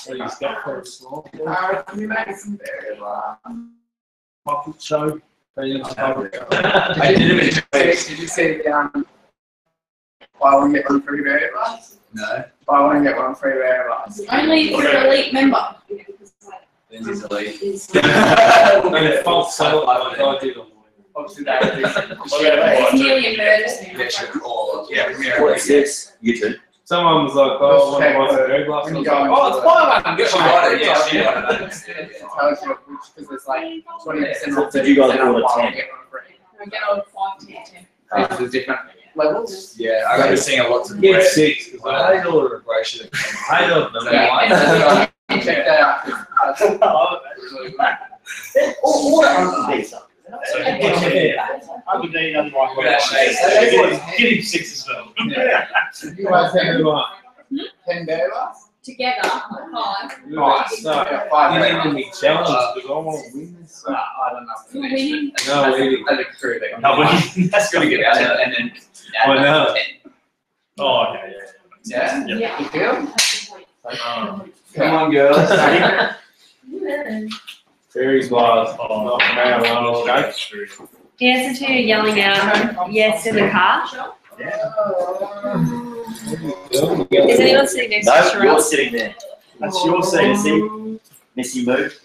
So you step for a small Can you make some variable? puppet show. I did you see the buy one get one free variables? No. Buy one get one free variables. Only for an elite member. Lindsay's elite. And false sale, I did on Obviously that would be. It's nearly a murder. Mission or What's this? You two. Someone was like, oh, I want to buy a very glass. When I you was go like, into oh, it's the- buy one, get one. Yeah. It tells you which, because there's like 20% off. Did you guys 30% order off, 10? get one free. I get on 5 to 10. There's different levels. Yeah, I remember seeing a lot of Get 6. Because I hate all the Ratio. I don't know. Check that out. All under these up. Aberdeen and like Good actually. Get him 6 as well. Yeah. You guys have Who are? 10 variables? Together, 5. Right, so Yeah, 5 you need to variables. be challenged because I want to win this. I don't know. You're winning. No, we I look through that. No, but That's gonna get out and then. I know. oh, okay, Yeah? Yeah. You feel? Come on, girls. Fairies wise, not marijuana, okay? Here's the two yelling out yes in the car. Is anyone sitting next to No, you're Sherelle? sitting there. That's your seat. Missy. Missy move.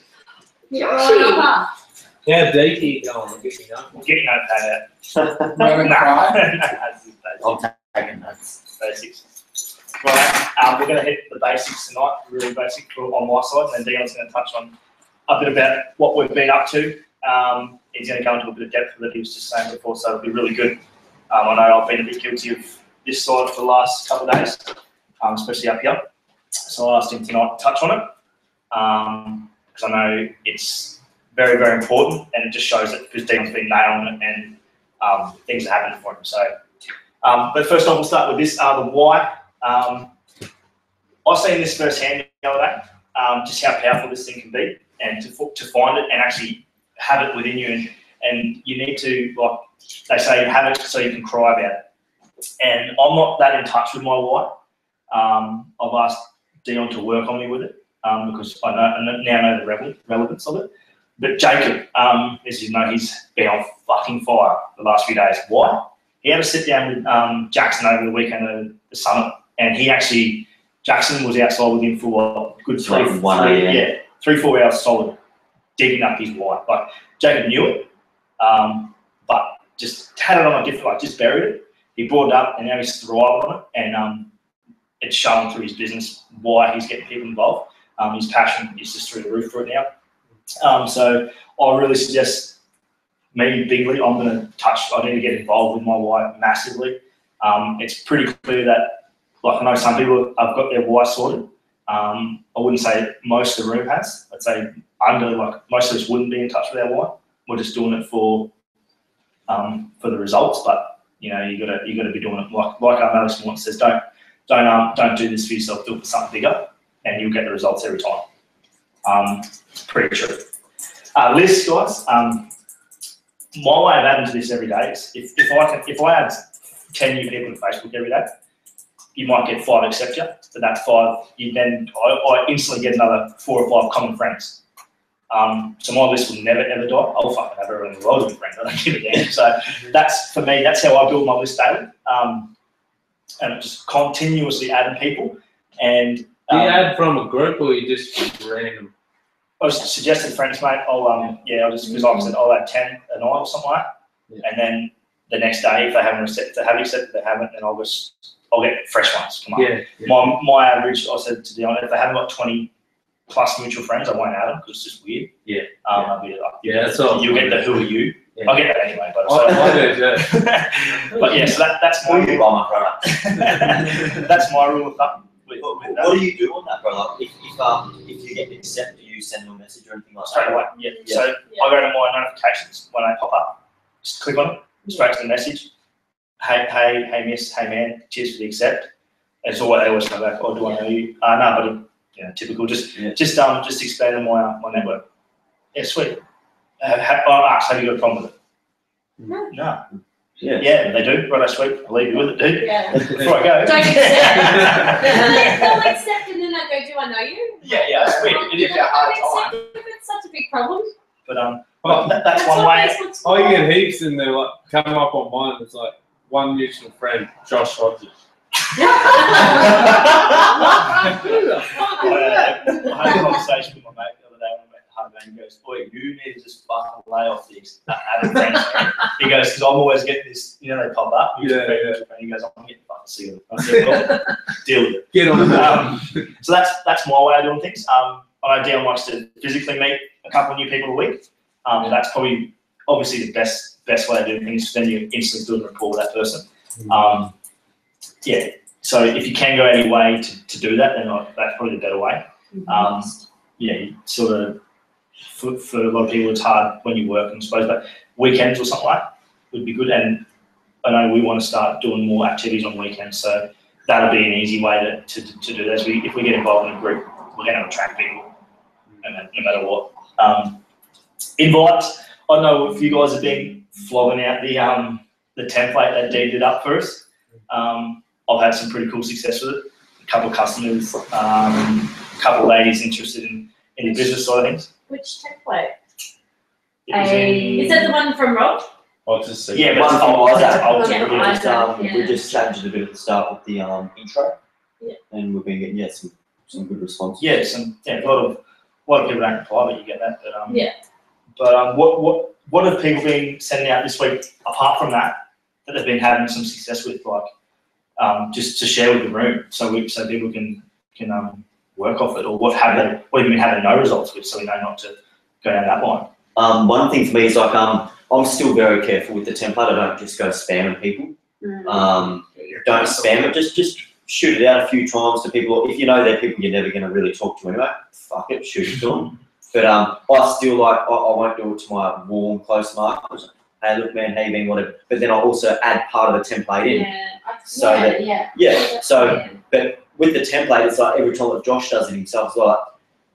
Yeah. Yeah, DT going, I'm getting up. We'll get no pay Moment out. cry. I'm taking notes. Basics. Right, we're going to hit the basics tonight, really basic on my side, and then Dion's going to touch on a bit about what we've been up to. He's going to go into a bit of depth of what he was just saying before, so it'll be really good. I know I've been a bit guilty of this side for the last couple of days, especially up here. So I asked him tonight to touch on it, because I know it's very, very important, and it just shows that because Dion's been nailing it and things are happening for him. So, but first off, we'll start with this, the why. I've seen this firsthand the other day, just how powerful this thing can be, and to find it and actually have it within you, and you need to, like they say, have it so you can cry about it. And I'm not that in touch with my why. I've asked Dion to work on me with it, because I now know the relevance of it. But Jacob, as you know, he's been on fucking fire the last few days. Why? He had a sit down with Jackson over the weekend at the summit, and Jackson was outside with him for what, good 3-4 hours solid, digging up his why. Like Jacob knew it, but just had it on a different, like just buried it. He brought it up, and now he's thriving on it, and it's showing through his business why he's getting people involved. His passion is just through the roof for it now. So I really suggest me bigly. I need to get involved with my why massively. It's pretty clear that, like I know some people have got their why sorted. I wouldn't say most of the room has. I'd say most of us wouldn't be in touch with our why. We're just doing it for the results. But you know, you gotta be doing it like our Alice Morton says. Don't do this for yourself. Do it for something bigger, and you'll get the results every time. Pretty true. List, guys. My way of adding to this every day is if I add 10 new people to Facebook every day, you might get 5 accept you. So that's 5. I instantly get another 4 or 5 common friends. So my list will never ever die. I'll fucking have everyone in the world as a friend. I don't give a damn. So that's for me. That's how I build my list daily. And just continuously adding people. And Do you add from a group or you just random? I was suggested friends, mate. I'll just because I said I'll add 10 a night or something like that. Yeah. And then the next day, if they haven't accepted, they haven't, then I'll get fresh ones. Come on. Yeah. My average, I said to Dion, if they haven't got 20 plus mutual friends, I won't add them because it's just weird. Yeah. I'll be like, That's all. You'll get the who are you. Yeah. I'll get that anyway. But I do, yeah. but yeah, so that's Will my you buy my product? that's my rule of thumb. With What that. do you do on that, bro? Like, if you get accepted, do you send them a message or anything like Straight that? away. Yeah. So I go to my notifications when they pop up. Just click on it, straight to the message. Hey, miss, hey man, cheers for the accept. It's all they always come back. Oh, do I know you? No, but typical. Just expanding my network. Yeah, sweet. I asked, have you got a problem with it? No. Yeah, they do. Right, sweet. I'll leave you with it, dude. Yeah. Before I go. Don't accept. They'll accept and then they go, do I know you? Yeah, that's weird. It is a hard time. It's such a big problem. But that's one what way. Facebook's I for. get heaps and they're like, come up on mine, it's like, one mutual friend, Josh Rogers. I had a conversation with my mate the other day when I met the hard man. He goes, boy, you need to just fucking lay off these added friends. He goes, because I'm always getting this, you know, they pop up. Yeah, yeah. He goes, I'm getting fucking sick of it. I said, well, deal with it. Get on that. So that's my way of doing things. I know Dion likes to physically meet a couple of new people a week. That's probably obviously the best way of doing things. Then you instantly build rapport with that person. Yeah. So if you can go any way to do that, then that's probably the better way. Yeah, you sort of for a lot of people it's hard when you work, I suppose, but weekends or something like that would be good. And I know we want to start doing more activities on weekends, so that'll be an easy way to do that. If we get involved in a group, we're going to attract people, no matter what. Invites. I don't know if you guys have been flogging out the template that Dee did up for us. I've had some pretty cool success with it. A couple of customers, a couple of ladies interested in the business side of things. Which template? It was in- Is that the one from Rob? I'll just see. Yeah, but One it's from old. Isaac. It's old. Yeah. We just, Yeah. we just changed it a bit at the start with the intro. Yeah. And we've been getting some good responses. Yeah, a lot of people don't reply, but you get that. But Yeah. But what have people been sending out this week apart from that they've been having some success with, like just to share with the room, so people can work off it, or what have you been having no results with, so we know not to go down that line. One thing for me is like I'm still very careful with the template. I don't just go spamming people. Don't spam it. Just shoot it out a few times to people. If you know they're people you're never going to really talk to anyway, fuck it, shoot it to them. But I still I won't do it to my warm, close markers. Hey, look, man, how you been, whatever. But then I'll also add part of the template in. But with the template, it's like every time that Josh does it himself as well. Like,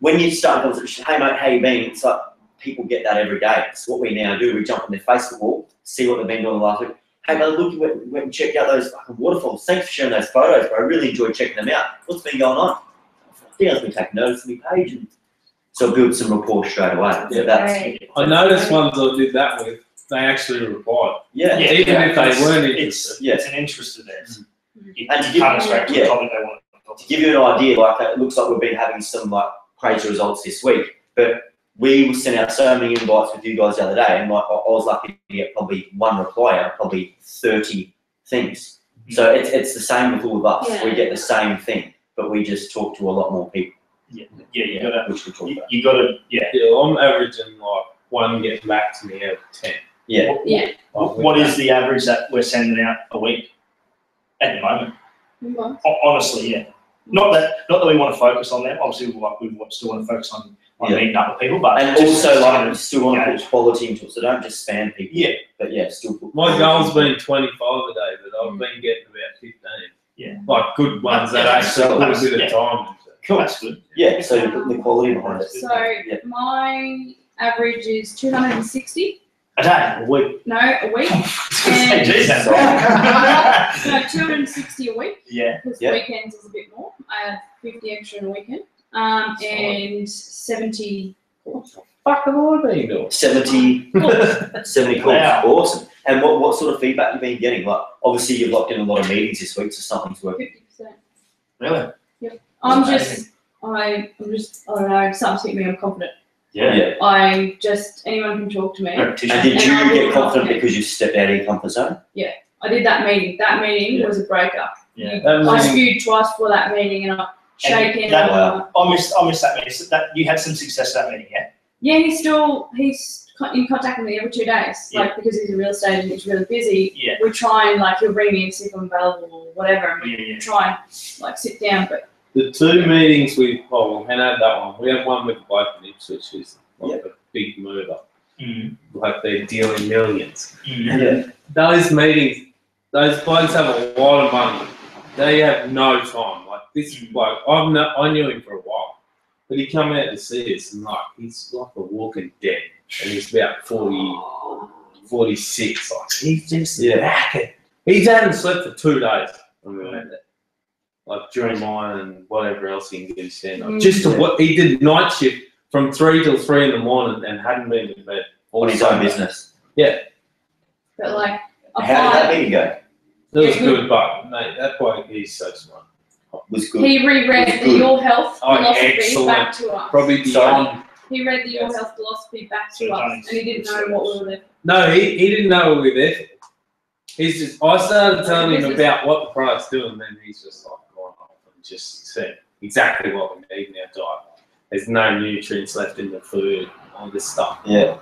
when you start conversation, hey mate, how you been? It's like people get that every day. It's what we now do. We jump on their Facebook wall, see what they've been doing last week. Hey mate, look, you went and checked out those fucking waterfalls. Thanks for sharing those photos, bro. I really enjoyed checking them out. What's been going on? Dion's been taking notice of my page, and so build some rapport straight away. Yeah. That's I noticed ones I did that with, they actually replied. yeah. Even if they weren't It's interested. it's an interest of theirs. You And to come give- straight to the yeah. topic they want to talk To give you an idea, like it looks like we've been having some like crazy results this week, but we sent out so many invites with you guys the other day, and like I was lucky to get probably one reply out of probably 30 things. So it's the same with all of us. Yeah. We get the same thing, but we just talk to a lot more people, Yeah, you gotta, which we talk about. you gotta, yeah. Yeah, I'm averaging like one getting back to me out of 10. Yeah. Like, What is the average that we're sending out a week at the moment? Honestly, yeah. Not that we want to focus on them. Obviously, we still want to focus on Yeah. meeting up with people, but And just also, like, kind you of still want to engage. put quality into it, so don't just spam people. Yeah. But yeah, still put. My goal's been 25 a day, but I've been getting about 15. Yeah. Like good ones that Yeah, actually put a that's- bit yeah. of time into. Cool. That's good. Yeah, so you're putting the quality behind it. So Yeah. my average is 260. A day, a week. No, a week. Hey, geez, that's No, 260 a week. Yeah. Because Yeah. weekends is a bit more. I have 50 extra in a weekend. And 70. Fuck have I been doing? 70 calls. Wow. Awesome. And what sort of feedback you've been getting? Like, obviously you've locked in a lot of meetings this week, so something's working. 50%. Really? I'm Amazing. just, I don't know, something's hitting me, I'm confident. Yeah. Anyone can talk to me. Repetition. And did you And I get will confident not- because you stepped out of your comfort zone? I did that meeting. That meeting Yeah. was a breaker. Yeah. That I meeting- spewed twice before that meeting and I shaking. that- Wow. I missed that meeting. So that you had some success at that meeting, yeah? Yeah, he's in contact with me every 2 days. Yeah. Like, because he's a real estate and he's really busy. Yeah. We try and, like, he'll ring me and see if I'm available or whatever. And we Yeah. try and, like, sit down. But The two meetings we had that one. We had one with the bloke in Ipswich who's like a big mover. Mm. Like they're dealing millions. Mm. Yeah. Those meetings, those blokes have a lot of money. They have no time. Like this bloke, I knew him for a while, but he come out to see us and like he's like a walking dead, and he's about 40 46. Like, he's just Yeah. knackered. He hadn't slept for 2 days when we went there. Like during mine and whatever else he can get his stand up. Just to what he did night shift from 3 till 3 in the morning and hadn't been to bed. On his own business. But like, a How did that 5, meeting go? It was good, but mate, that bloke, he's so smart. Was good. he reread It's the good. Your Health Oh, philosophy excellent. back to us. Probably beyond. He read the Your Yes. Health philosophy back So to it's us, only and he didn't know what we were there for. No, he didn't know what we were there for. He's just, I started telling him about what the product's doing, and then he's just like gone off and just said exactly what we need in our diet. There's no nutrients left in the food, all this stuff. Yeah.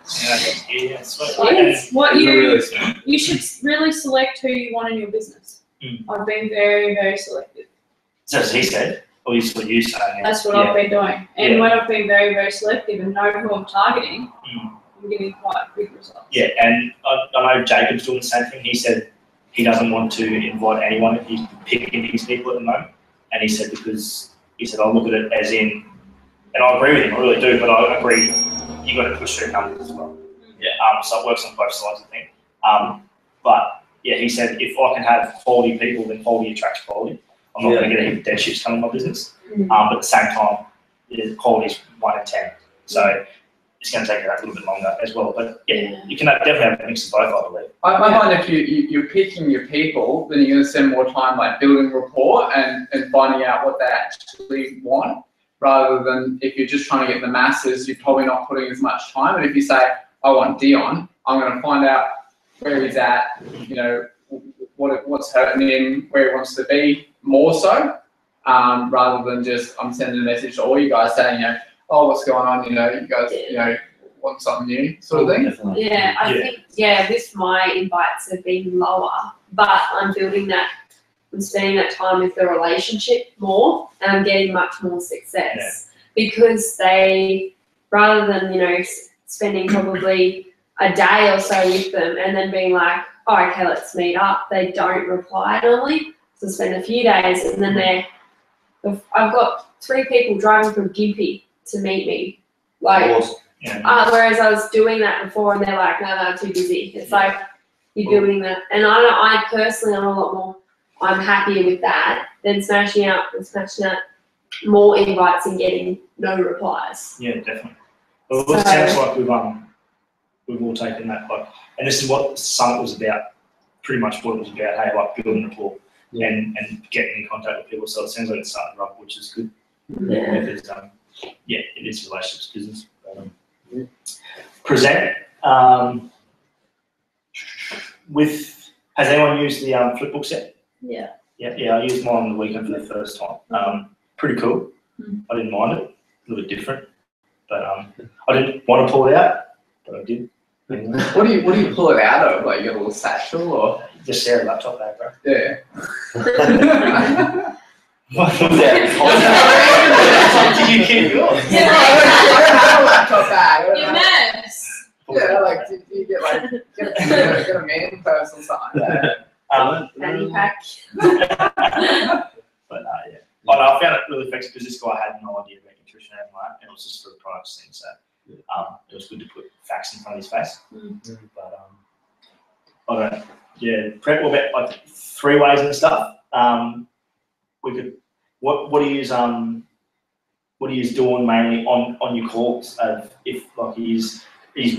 Yeah, sweet. It's what He's you really smart. you should really select who you want in your business. I've been very, very selective. So as he said, or is what you saying? That's what yeah. I've been doing. And Yeah. when I've been very, very selective and know who I'm targeting, Mm. I'm getting quite good results. Yeah, and I know Jacob's doing the same thing. He said he doesn't want to invite anyone. He's picking his people at the moment. And he said because he said I look at it as in, and I agree with him, I really do, but I agree you got to push through numbers as well. Yeah. So it works on both sides, I think. But yeah, he said if I can have quality people, then quality attracts quality. I'm not going to get a heap of dead shits coming in my business. But at the same time, quality is 1 in 10. So it's going to take a little bit longer as well. But yeah, you can definitely have a mix of both, I believe. I find if you're picking your people, then you're going to spend more time like building rapport and finding out what they actually want, rather than if you're just trying to get the masses, you're probably not putting as much time. And if you say, I want Dion, I'm going to find out where he's at, you know, what's hurting him, where he wants to be more so, rather than just I'm sending a message to all you guys saying, you know, oh, what's going on, you know, you guys, you know, want something new sort of thing. Definitely. Yeah, I think, with my invites have been lower, but I'm building that, I'm spending that time with the relationship more, and I'm getting much more success because they, rather than, you know, spending probably a day or so with them and then being like, oh, okay, let's meet up, they don't reply normally, so spend a few days and then I've got 3 people driving from Gympie to meet me, like, Awesome. whereas I was doing that before and they're like, no, I'm too busy. It's like you're doing that. And I personally, I'm a lot more, I'm happier with that than smashing out more invites and getting no replies. Yeah, definitely. Well, it sounds like we've all taken that, like, and this is what Summit was about, pretty much what it was about, hey, like building rapport and getting in contact with people. So it sounds like it's starting to rock, which is good. Yeah. Because, it is relationships business. Present. Has anyone used the Flipbook set? Yeah. Yeah, I used mine on the weekend for the first time. Pretty cool. I didn't mind it. A little bit different. But I didn't want to pull it out, but I did. What do you pull it out of? Like your little satchel or? Just share a laptop bag, bro. Yeah. Did you keep yours? I don't have a laptop bag. You're nervous. Yeah, like do you get like get a man purse or something? Fanny pack. But yeah. But I found it really effective because this guy had no idea about nutrition and that, and it was just for the products thing. So it was good to put facts in front of his face. But I don't know. Yeah, prep about like 3 ways and stuff. We could. What do you use doing mainly on your calls? If like he's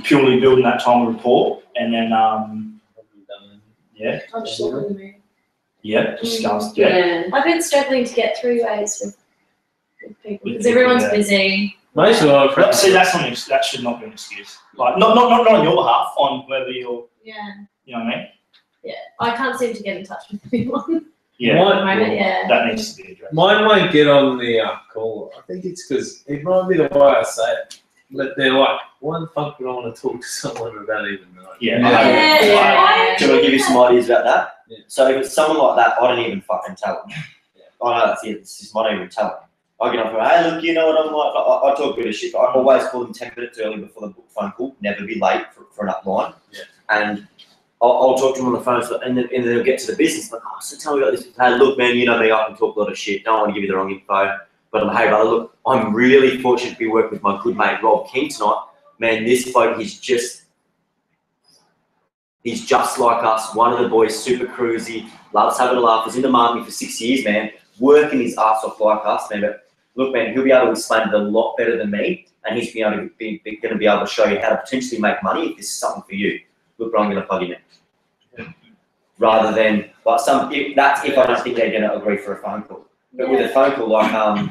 purely building that time of rapport, and then I'm just looking at the mood. just going Yeah. I've been struggling to get 3 ways with people because everyone's busy. Most of our friends. See, that should not be an excuse. Like not on your behalf, on whether you're, Yeah. you know what I mean? I can't seem to get in touch with anyone Yeah, at the Mine, moment. Yeah. that needs to be addressed. mine won't get on the call. I think it's because it might be the way I say it. But they're like, why the fuck would I want to talk to someone I don't even know? Yeah. Do you want to give you some ideas about that? Yeah. So if it's someone like that, I don't even fucking tell them. I know that's it. It's just I don't even tell them. I get up and go, hey, look, you know what I'm like? I talk a bit of shit. I always call them 10 minutes early before the phone call. Never be late for an upline. Yeah. And I'll talk to them on the phone, and then they'll get to the business. Like, oh, so tell me about this. Hey, look, man, you know me. I can talk a lot of shit. Don't want to give you the wrong info. But hey, brother, look, I'm really fortunate to be working with my good mate Rob King tonight. Man, this bloke, he's just He's just like us, one of the boys, super cruisy, loves having a laugh, was in the market for 6 years, man, working his ass off like us, man. But look, man, he'll be able to explain it a lot better than me, and he's going to be able to show you how to potentially make money if this is something for you. Look, I'm going to plug you in. Rather than, like, that's if I don't think they're going to agree for a phone call. But with a phone call, like,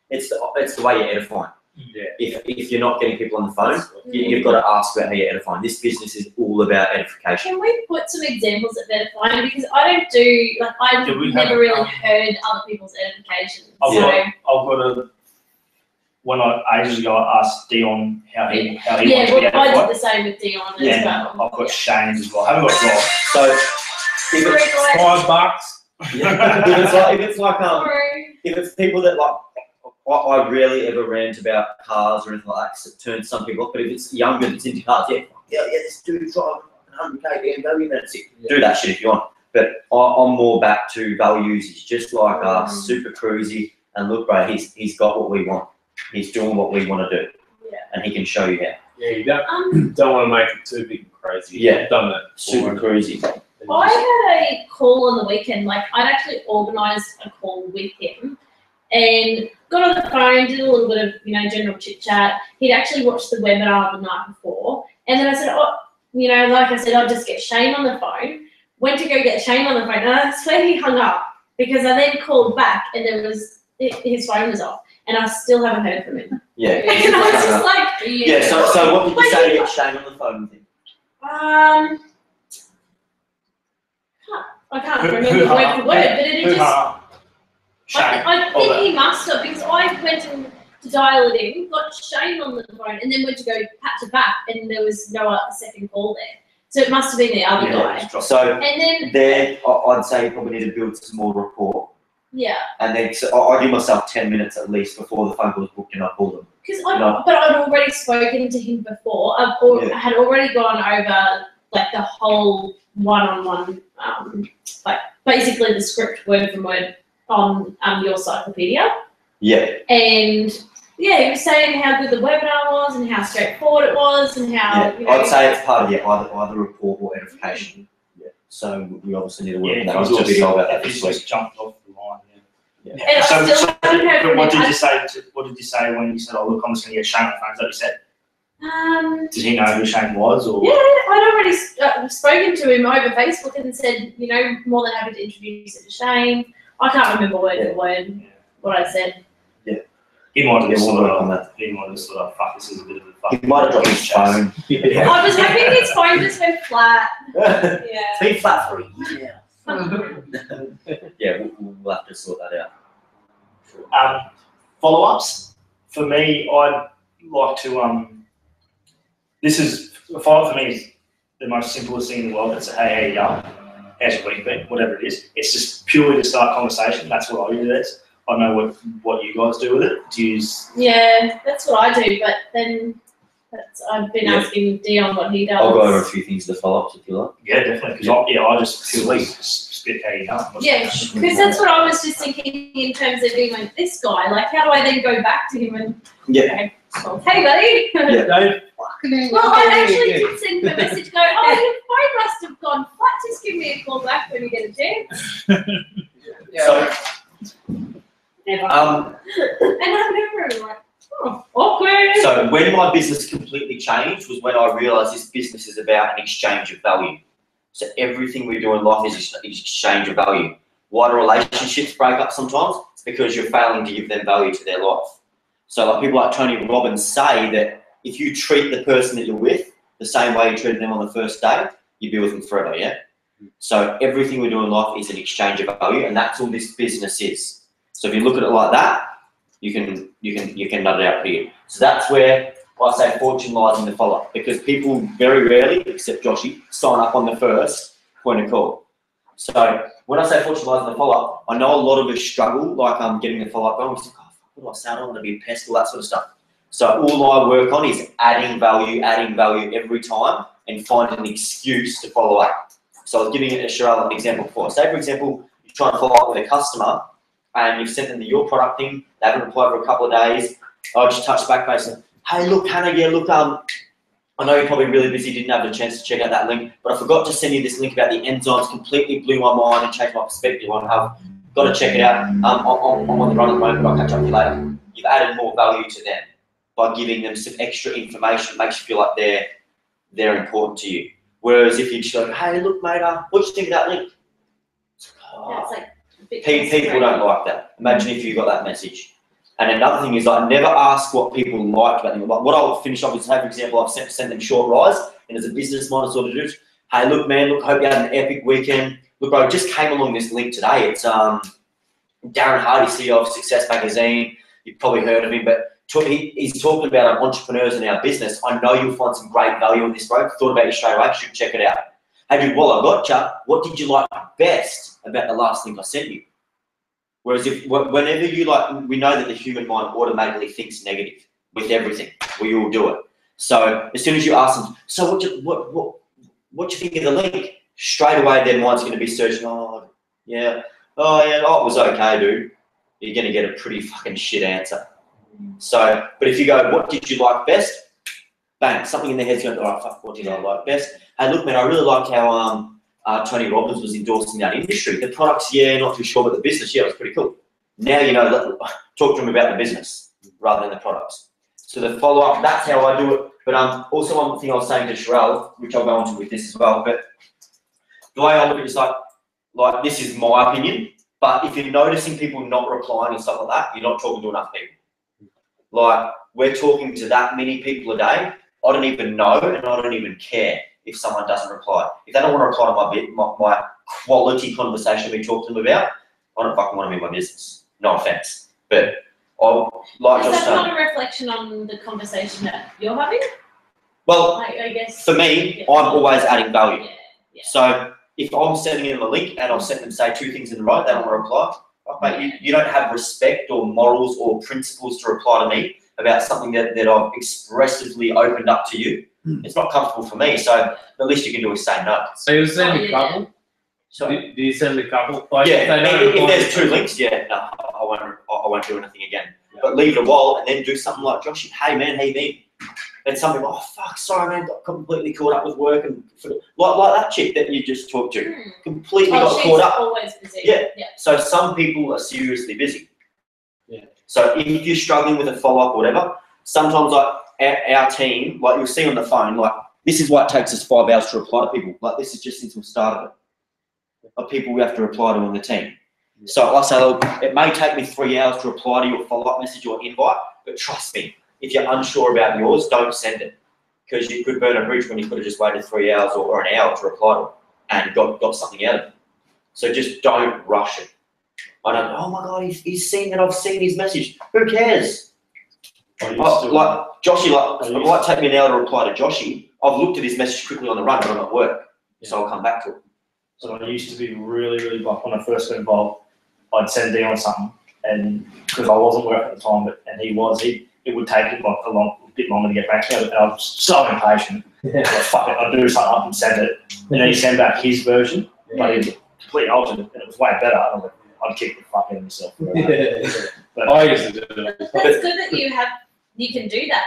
it's the way you're edifying. Yeah. If you're not getting people on the phone, you've got to ask about how you're edifying. This business is all about edification. Can we put some examples of edifying? Because I don't do, like, I've Do we never have- really heard other people's edification. I've So, got when ages ago I asked Dion how he yeah, wanted to be well, I edified. did the same with Dion as Yeah, well. I've got Shane's as well. I haven't got Rob. So if it's, $5. if it's like Sorry. if it's people that like, I rarely ever rant about cars or anything like that, 'cause it turns some people off. But if it's younger that's into cars, yeah, this dude drive 100k BMW, that's it. Do that shit if you want. But I'm more back to values. He's just like us, super cruisy, and look, bro, he's got what we want. He's doing what we want to do, Yeah. and he can show you how. Yeah, you don't want to make it too big and crazy. Yeah. I've done that. Super cruisy. I had a call on the weekend, like I'd actually organised a call with him and got on the phone, did a little bit of, general chit chat. He'd actually watched the webinar the night before. And then I said, like I said, I'll just get Shane on the phone. Went to go get Shane on the phone, and I swear he hung up because I then called back and his phone was off. And I still haven't heard from him. Yeah. And I was just like, Yeah. So what did you say to get Shane on the phone with him? I can't remember word for word, but it just. Shane. I think he must have, because I went to dial it in, got Shane on the phone, and then went to go pat to back, and there was no second call there. So it must have been the other guy. So And then, there, I'd say you probably need to build some more rapport. yeah, And then I give myself 10 minutes at least before the phone call is booked and I call them. because No. but I'd already spoken to him before. I had already gone over like the whole one-on-one, like basically the script word for word on your Cyclopedia. Yeah. And yeah, he was saying how good the webinar was and how straightforward it was and how I'd say it's part of either rapport or edification. Yeah. So we obviously need to work on that. I was just a video about that He's this week. just jumped off the line. Yeah. And I still haven't heard but from what him. did you say? What did you say when you said, "Oh, look, I'm just going to get Shane on the phone"? Is that what you said? Did he know who Shane was, or? Yeah, I'd already spoken to him over Facebook and said, more than happy to introduce it to Shane. I can't remember word for word what I said. He might have just we'll thought, work on that. fuck, this is a bit of a fuck. He might have dropped his phone. Yeah. I was hoping his phone just went flat. It's Yeah. been flat for a year now. Yeah, we'll have to sort that out. Follow-ups. For me, I'd like to, this is, for me, is the most simplest thing in the world. It's a, hey, how you going? How's your week been? Whatever it is. It's just purely to start conversation. That's what I use it as. I don't know what you guys do with it. Do you use... Yeah, that's what I do, but then I've been asking Dion what he does. I'll go over a few things to follow up if you like. Yeah, definitely. Because I just purely spit how you going. Yeah, because that's what I was just thinking in terms of being like this guy. Like, how do I then go back to him and Yeah. well, hey, buddy. Yeah. Well, I actually did send him a message going, oh, your phone must have gone flat. Just give me a call back when you get a chance. So, Never. And I've never been like, oh, awkward. So when my business completely changed was when I realised this business is about an exchange of value. So everything we do in life is an exchange of value. Why do relationships break up sometimes? It's because you're failing to give them value to their life. So like people like Tony Robbins say that if you treat the person that you're with the same way you treated them on the first day, you'll be with them forever, yeah? So everything we do in life is an exchange of value, and that's all this business is. So if you look at it like that, you can nut it out pretty good. So that's where I say fortune lies in the follow-up, because people very rarely, except Joshy, sign up on the first point of call. So when I say fortune lies in the follow-up, I know a lot of us struggle, like getting the follow-up going. It's like, oh, what do I sound? I want to be a pest, all that sort of stuff. So all I work on is adding value every time and finding an excuse to follow up. So I was giving Cheryl an example before. Say, for example, you try and follow up with a customer and you've sent them your product thing, they haven't replied for a couple of days. I just touch back base and, hey, look, Hannah, yeah, look, I know you're probably really busy, didn't have the chance to check out that link, but I forgot to send you this link about the enzymes. Completely blew my mind and changed my perspective on how. Got to check it out. I'm on the run at the moment, but I'll catch up with you later. You've added more value to them by giving them some extra information. It makes you feel like they're important to you. Whereas if you just go, hey, look, mate, what do you think of that link? Yeah, it's like a bit People don't like that. Imagine if you got that message. And another thing is, I never ask what people like about them. Like what I'll finish off is, say, for example, I've sent them short rise, and as a business mind, sort of do, hey, look, man, look, hope you had an epic weekend. Look, bro, just came along this link today. It's Darren Hardy, CEO of Success Magazine. You've probably heard of him, but he's talking about entrepreneurs in our business. I know you'll find some great value in this, bro. Thought about you straight away. You should check it out. Hey, dude, while I got you, what did you like best about the last link I sent you? Whereas whenever you we know that the human mind automatically thinks negative with everything. We all do it. So as soon as you ask them, so what do you think of the link? Straight away, their mind's going to be searching. Oh yeah, it was okay, dude. You're going to get a pretty fucking shit answer. So, but if you go, what did you like best? Bang, something in their head's going, all right, fuck, what did I like best? Hey, look, man, I really like how Tony Robbins was endorsing that industry. The products, yeah, not too sure, but the business, yeah, it was pretty cool. Now you know, talk to them about the business rather than the products. So the follow-up, that's how I do it. But also one thing I was saying to Sherelle, which I'll go on to with this as well, but the way I look at it is like this is my opinion, but if you're noticing people not replying and stuff like that, you're not talking to enough people. Like, we're talking to that many people a day, I don't even know and I don't even care if someone doesn't reply. If they don't want to reply to my quality conversation we talked to them about, I don't fucking want to be in my business. No offense. But I like Is just that not a reflection on the conversation that you're having? well, I guess. for me, Yeah. I'm always adding value. Yeah. So if I'm sending them a link and I'll set them say 2 things in a row, they don't want to reply. Oh, mate, you don't have respect or morals or principles to reply to me about something that I've expressively opened up to you. It's not comfortable for me, so the least you can do is say no. So you'll send a couple? So Do you send a couple? Like, yeah, if they don't if reply there's to 2 you- links, yeah, no, I won't do anything again. But leave it a while and then do something like, Josh, hey man, how you been? And some people, oh fuck, sorry man, got completely caught up with work and like that chick that you just talked to, completely got she's caught up. always busy. Yeah. Yeah. So some people are seriously busy. Yeah. So if you're struggling with a follow-up or whatever, sometimes like our team, like you'll see on the phone, like this is why it takes us 5 hours to reply to people. Like this is just since we started it. Of people we have to reply to on the team. So I say, look, it may take me 3 hours to reply to your follow-up message or invite, but trust me, if you're unsure about yours, don't send it. Because you could burn a bridge when you could have just waited 3 hours or an hour to reply to it and got something out of it. So just don't rush it. I don't, oh my God, he's seen that I've seen his message. Who cares? Like Joshy, it might take me an hour to reply to Joshy. I've looked at his message quickly on the run, but I'm at work. So I'll come back to it. So I used to be really like when I first got involved, I'd send Dion something, and because I wasn't working at the time, it would take him a bit longer to get back to me, and I was so impatient. Like, fuck it, I'd do something up and send it, and then he'd send back his version, but he completely altered it, and it was way better. I'd kick the fuck out of myself. But I used to do it. That's good that you can do that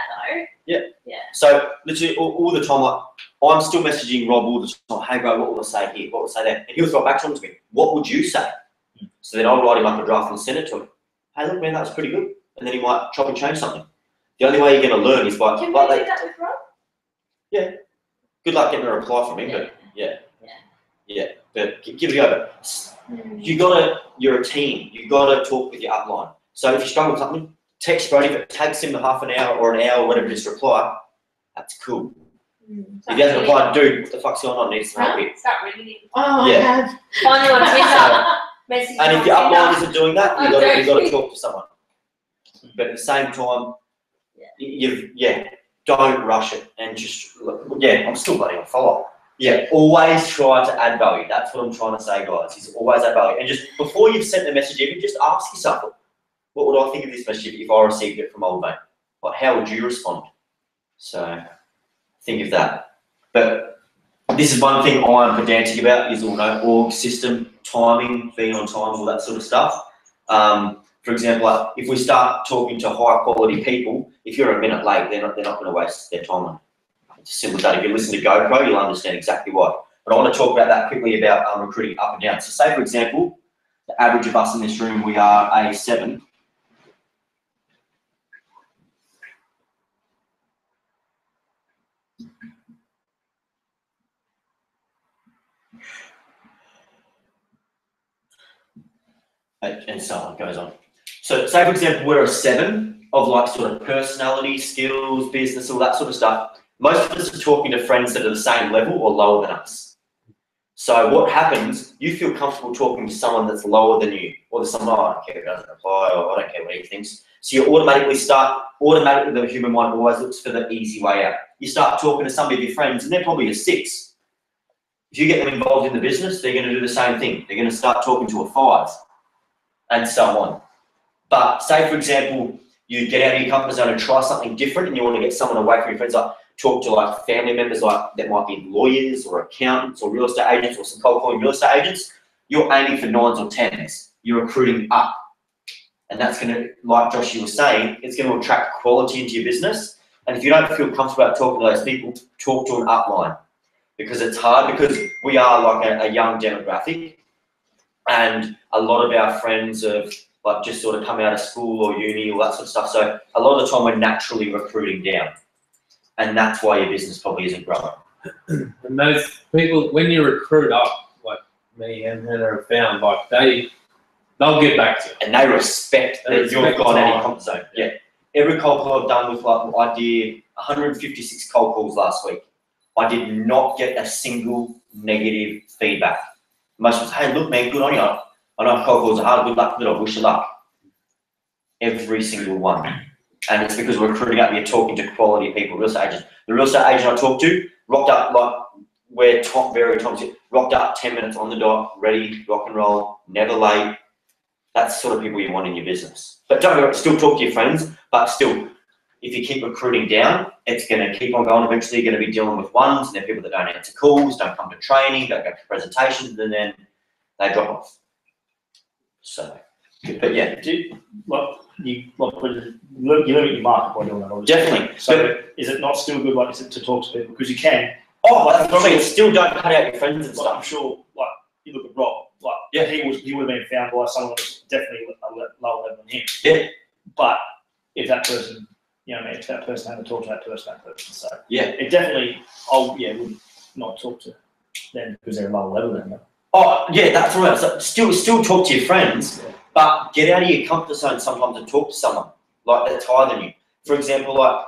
though. So literally all the time, like I'm still messaging Rob all the time. Hey bro, what will I say here? What will I say there? And he'll throw it back to me. What would you say? So then I'll write him up a draft and send it to him. Hey, look, man, that was pretty good. And then he might chop and change something. The only way you're going to learn is by Can we do that with Rob? good luck getting a reply from him, but but give it a go. But you're a team. You gotta talk with your upline. So if you struggle with something, text Brody. If it takes him half an hour or an hour or whatever, just reply. That's cool. If he hasn't replied, dude, what the fuck's going on? Needs some help here. Start ringing him. Oh, Yeah. I have. Find him on Twitter. Message And him if your on upline Tinder. isn't doing that, you Oh, got to don't. talk to someone. But at the same time, don't rush it and just I'm still bloody on follow. Yeah, always try to add value. That's what I'm trying to say, guys. Is always add value. And just before you've sent the message, even just ask yourself, what would I think of this message if I received it from old mate? Like, how would you respond? So think of that. But this is one thing I'm pedantic about is org system, timing, being on time, all that sort of stuff. For example, like if we start talking to high quality people, if you're a minute late, they're not going to waste their time on it. It's simple as that. If you listen to GoPro, you'll understand exactly why. But I want to talk about that quickly about recruiting up and down. So say, for example, the average of us in this room, we are a 7. And so on, goes on. So say, for example, we're a 7 of like sort of personality, skills, business, all that sort of stuff. Most of us are talking to friends that are the same level or lower than us. So what happens, you feel comfortable talking to someone that's lower than you, or there's someone, oh, I don't care if it doesn't apply, or I don't care what he thinks. So you automatically, the human mind always looks for the easy way out. You start talking to some of your friends, and they're probably a 6. If you get them involved in the business, they're going to do the same thing. They're going to start talking to a 5, and so on. But say, for example, you get out of your comfort zone and try something different, and you want to get someone away from your friends, like talk to like family members, like that might be lawyers or accountants or real estate agents or some cold calling real estate agents. You're aiming for 9s or 10s. You're recruiting up, and that's going to, like Josh, you were saying, it's going to attract quality into your business. And if you don't feel comfortable about talking to those people, talk to an upline, because it's hard, because we are like a young demographic, and a lot of our friends have like just sort of come out of school or uni, all that sort of stuff. So a lot of the time we're naturally recruiting down, and that's why your business probably isn't growing. And those people, when you recruit up, like me and Hannah have found, like they'll get back to you. And they respect They that you've respect gone out of time. your comfort zone. Yeah. Every cold call I've done with, like, I did 156 cold calls last week. I did not get a single negative feedback. Most was, hey, look, man, good on you. I know cold calls are hard, good luck with it, I wish you luck. Every single one. And it's because we're recruiting up, you're talking to quality people, real estate agents. The real estate agent I talked to rocked up, like, we're very Tom's, rocked up 10 minutes on the dot, ready, rock and roll, never late. That's the sort of people you want in your business. But don't worry, still talk to your friends, but still, if you keep recruiting down, it's going to keep on going. Eventually, you're going to be dealing with 1s, and they're people that don't answer calls, don't come to training, don't go to presentations, and then they drop off. So, but yeah. You limit your market by doing that, obviously. Definitely. So is it not still good, like, to talk to people? Because you can. Oh, that's probably, it still don't cut out your friends and Like, I'm stuff. sure, like, you look at Rob, like, Yeah. he would have been found by someone who's definitely a lower level than him. Yeah. But if that person, you know, if that person had to talk to that person. So Yeah. it definitely, would not talk to them because they're a lower level than them. Oh, yeah, that's right. So still talk to your friends, but get out of your comfort zone sometimes and talk to someone like that's higher than you. For example, like,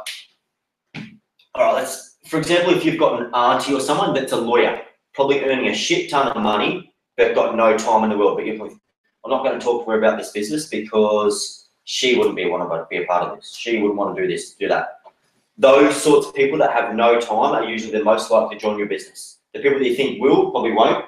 all right, for example, if you've got an auntie or someone that's a lawyer, probably earning a shit ton of money, but got no time in the world, but you're like, I'm not going to talk to her about this business because she wouldn't want to be a part of this. She wouldn't want to do this, do that. Those sorts of people that have no time are usually the most likely to join your business. The people that you think will probably won't.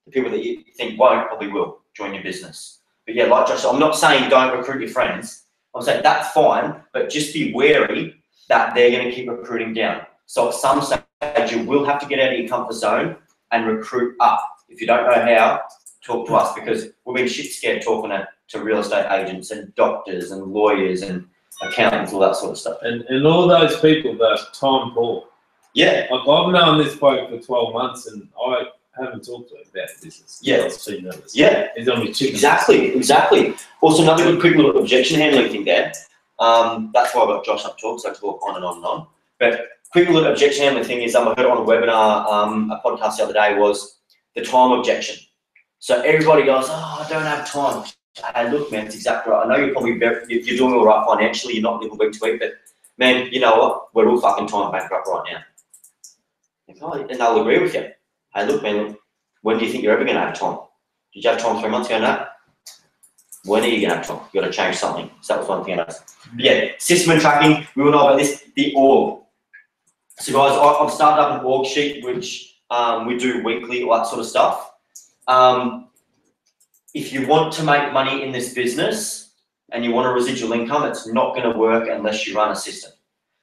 The people that you think won't probably will join your business. But yeah, like Josh, I'm not saying don't recruit your friends. I'm saying that's fine, but just be wary that they're going to keep recruiting down. So at some stage, you will have to get out of your comfort zone and recruit up. If you don't know how, talk to us, because we've been shit scared talking to real estate agents and doctors and lawyers and accountants, all that sort of stuff. And all those people that are time poor. Yeah. Like, I've known this bloke for 12 months and I haven't talked to him about business. Yeah. I've seen nervous. Yeah. He's on me chicken. Exactly. Also, another good quick little objection handling thing there. That's why I got Josh up talk, so I talk on and on and on. But quick little objection handling thing is, I heard on a webinar, a podcast the other day, was the time objection. So everybody goes, oh, I don't have time. Hey, look, man, it's exactly right. I know you're probably you're doing all right financially. You're not living week to week, but man, you know what? We're all fucking time bankrupt right now. And they'll agree with you. Hey, look, man, when do you think you're ever going to have time? Did you have time 3 months ago? No. When are you going to have time? You've got to change something. So that was one thing I noticed. But yeah, system and tracking, we all know about this, the org. So guys, I've started up an org sheet, which we do weekly, all that sort of stuff. If you want to make money in this business and you want a residual income, it's not going to work unless you run a system.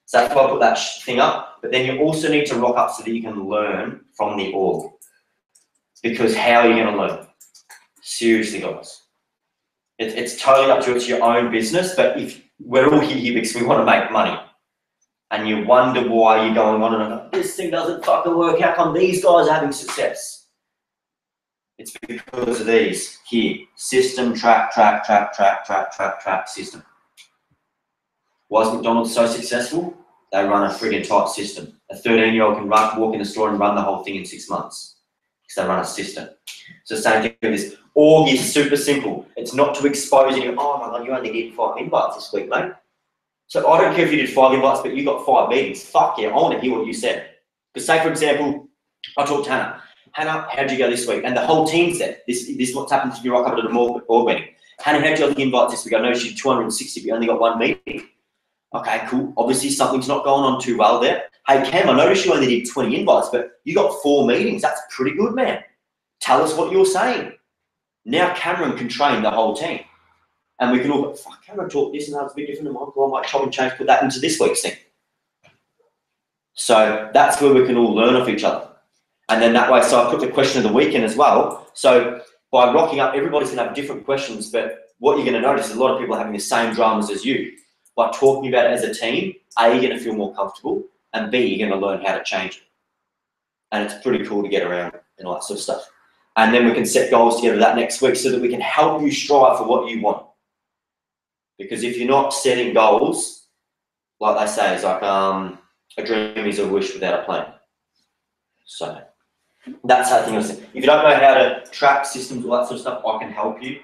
So that's why I put that thing up. But then you also need to rock up so that you can learn from the org. Because how are you going to learn? Seriously, guys. It's totally up to you. It's your own business. But if we're all here because we want to make money. and you wonder why you're going on and on, this thing doesn't fucking work, how come these guys are having success? It's because of these here. System, track, system. Why is McDonald's so successful? They run a friggin' tight system. A 13-year-old can walk in the store and run the whole thing in 6 months. Because they run a system. So same thing with this. Org is super simple. It's not to expose you, oh my God, you only did 5 invites this week, mate. So I don't care if you did 5 invites, but you got 5 meetings. Fuck yeah, I want to hear what you said. Because say, for example, I talked to Hannah. Hannah, how'd you go this week? And the whole team's there. This is what happens if you rock up at an org meeting. Hannah, how'd you go with the invites this week? I know she's 260, but you only got 1 meeting. Okay, cool. Obviously something's not going on too well there. Hey Cam, I noticed you only did 20 invites, but you got 4 meetings. That's pretty good, man. Tell us what you're saying. Now Cameron can train the whole team. And we can all go, fuck, Cameron talked this and that's a bit different than Michael. I might chop and change, put that into this week's thing. So that's where we can all learn off each other. And then that way, so I put the question of the week in as well. So by rocking up, everybody's gonna have different questions, but what you're gonna notice is a lot of people are having the same dramas as you. By talking about it as a team, A, you're gonna feel more comfortable, and B, you're gonna learn how to change it. And it's pretty cool to get around and all that sort of stuff. And then we can set goals together that next week so that we can help you strive for what you want. Because if you're not setting goals, like they say, it's like a dream is a wish without a plan. So that's how things are. If you don't know how to track systems, all that sort of stuff, I can help you.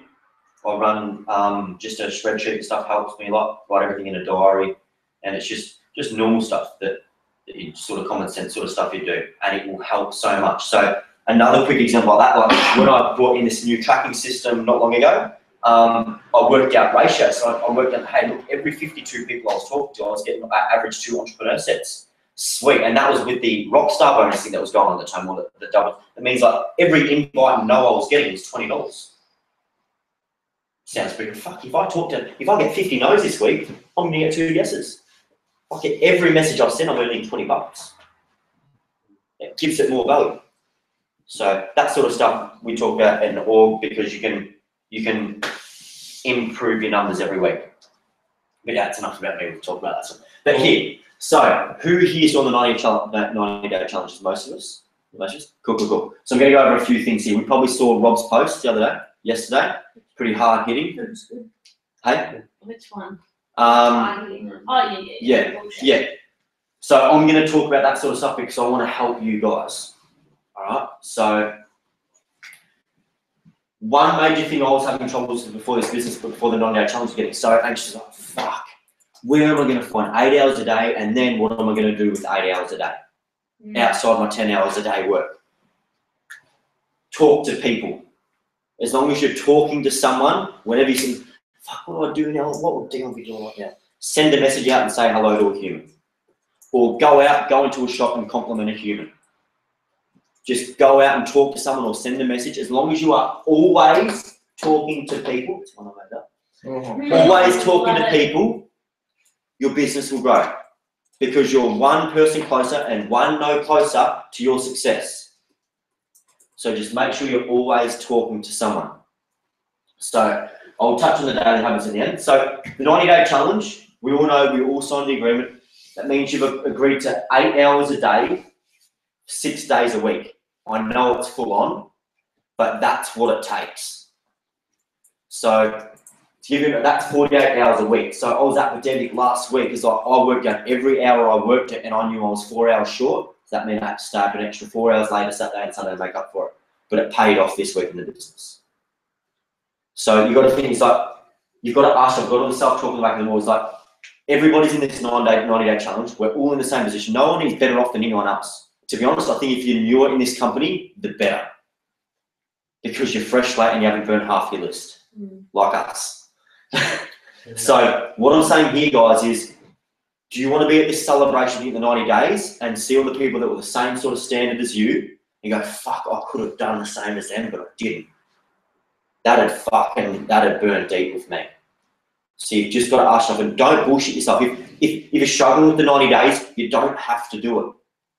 I run just a spreadsheet and stuff, helps me a lot. Write everything in a diary, and it's just normal stuff that you sort of common sense sort of stuff you do, and it will help so much. So another quick example like that, like when I brought in this new tracking system not long ago, I worked out ratios. So I worked out, hey, look, every 52 people I was talking to, I was getting average 2 entrepreneur sets. Sweet, and that was with the Rockstar bonus thing that was going on at the time, or the double. It means like every invite no I was getting was $20. Sounds pretty good. Fuck, if I get 50 no's this week, I'm gonna get 2 yeses. I get every message I send, I'm earning $20. It gives it more value. So that sort of stuff we talk about in the org because you can improve your numbers every week. But yeah, it's enough about me. We'll talk about that stuff. But here, so who here's on the 90-day challenges? Most of us. Cool. So I'm going to go over a few things here. We probably saw Rob's post the other day, yesterday. Pretty hard hitting. Hey? Which one? Yeah. So I'm going to talk about that sort of stuff because I want to help you guys. All right. So one major thing I was having troubles with before this business, before the 90-day challenge, was getting so anxious. Like, fuck, where am I going to find 8 hours a day? And then what am I going to do with 8 hours a day outside my 10 hours a day work? Talk to people. As long as you're talking to someone, whenever you say, fuck, what do I do now? What would Dion be doing right now? Send a message out and say hello to a human. Or go into a shop and compliment a human. Just go out and talk to someone or send a message. As long as you are always talking to people, it's one I made up. Always talking to people, your business will grow. Because you're one person closer and one no closer to your success. So just make sure you're always talking to someone. So I'll touch on the daily habits in the end. So the 90-day challenge, we all know, we all signed the agreement. That means you've agreed to 8 hours a day, 6 days a week. I know it's full on, but that's what it takes. So to give you, that's 48 hours a week. So I was academic last week because I worked out every hour I worked it and I knew I was 4 hours short. So that meant I had to start an extra 4 hours later, Saturday and Sunday to make up for it. But it paid off this week in the business. So you've got to think, it's like, you've got to ask, I've got all the self-talking back in the walls, like, everybody's in this 90-day challenge. We're all in the same position. No one is better off than anyone else. To be honest, I think if you're newer in this company, the better. Because you're fresh slate and you haven't burned half your list, like us. So what I'm saying here, guys, is do you want to be at this celebration in the 90 days and see all the people that were the same sort of standard as you and go, fuck, I could have done the same as them, but I didn't. That'd burn deep with me. So you've just got to ask yourself, and don't bullshit yourself. If you're struggling with the 90 days, you don't have to do it.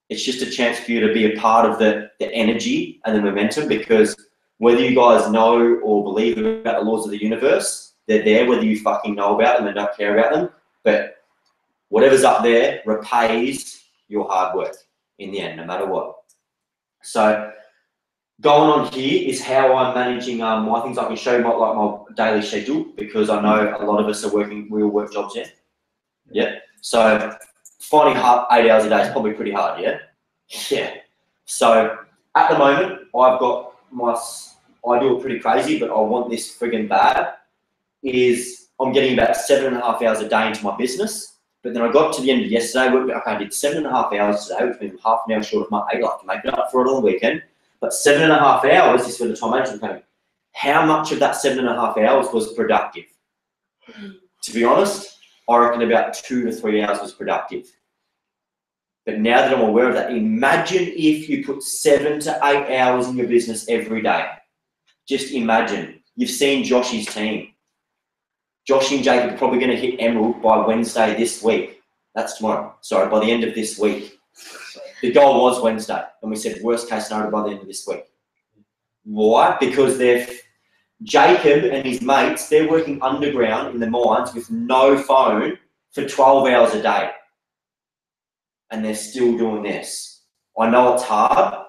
It's just a chance for you to be a part of the energy and the momentum, because whether you guys know or believe about the laws of the universe, they're there whether you fucking know about them and don't care about them. But whatever's up there repays your hard work in the end, no matter what. So going on here is how I'm managing my things. I can show you my daily schedule, because I know a lot of us are working real work jobs here. Yeah. So finding 8 hours a day is probably pretty hard, yeah? Yeah. So at the moment, I've got I do it pretty crazy, but I want this friggin' bad, is I'm getting about 7.5 hours a day into my business. But then I got to the end of yesterday, I did 7.5 hours today, which means half an hour short of my 8. I like to make it up for it on the weekend. But 7.5 hours is for the time management company. How much of that 7.5 hours was productive? To be honest, I reckon about 2 to 3 hours was productive. But now that I'm aware of that, imagine if you put 7 to 8 hours in your business every day. Just imagine. You've seen Josh's team. Josh and Jacob are probably going to hit Emerald by Wednesday this week. That's tomorrow. Sorry, by the end of this week. The goal was Wednesday, and we said worst case scenario by the end of this week. Why? Because Jacob and his mates, they're working underground in the mines with no phone for 12 hours a day. And they're still doing this. I know it's hard,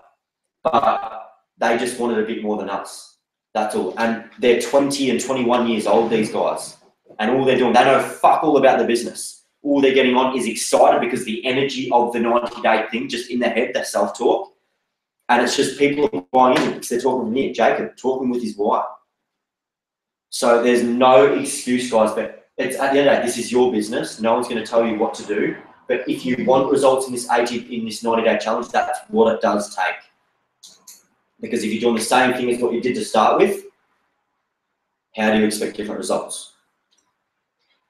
but they just wanted a bit more than us. That's all. And they're 20 and 21 years old, these guys. And all they're doing, they know fuck all about the business. All they're getting on is excited because the energy of the 90-day thing just in their head, that self-talk. And it's just people buying in because they're talking to me, Jacob, talking with his wife. So there's no excuse, guys, but it's at the end of the day, this is your business. No one's going to tell you what to do. But if you want results in this 90-day challenge, that's what it does take. Because if you're doing the same thing as what you did to start with, how do you expect different results?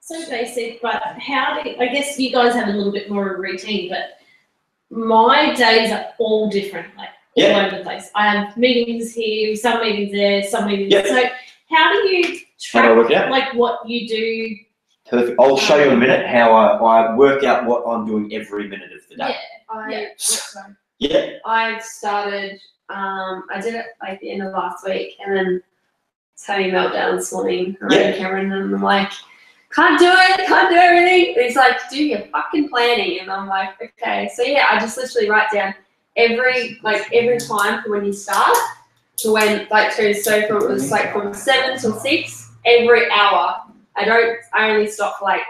So basic, but I guess you guys have a little bit more of a routine, but my days are all different, like all over the place. I have meetings here, some meetings there, some meetings. Yep. So how do you track like what you do? Perfect. I'll show you in a minute how I work out what I'm doing every minute of the day. I've started, I did it like the end of last week, and then I was having a meltdown this morning around Cameron, and I'm like, can't do it, can't do everything. And he's like, do your fucking planning. And I'm like, okay. So yeah, I just literally write down every time from when you start to when, so from, it was like from 7 till 6, every hour. I only stop for like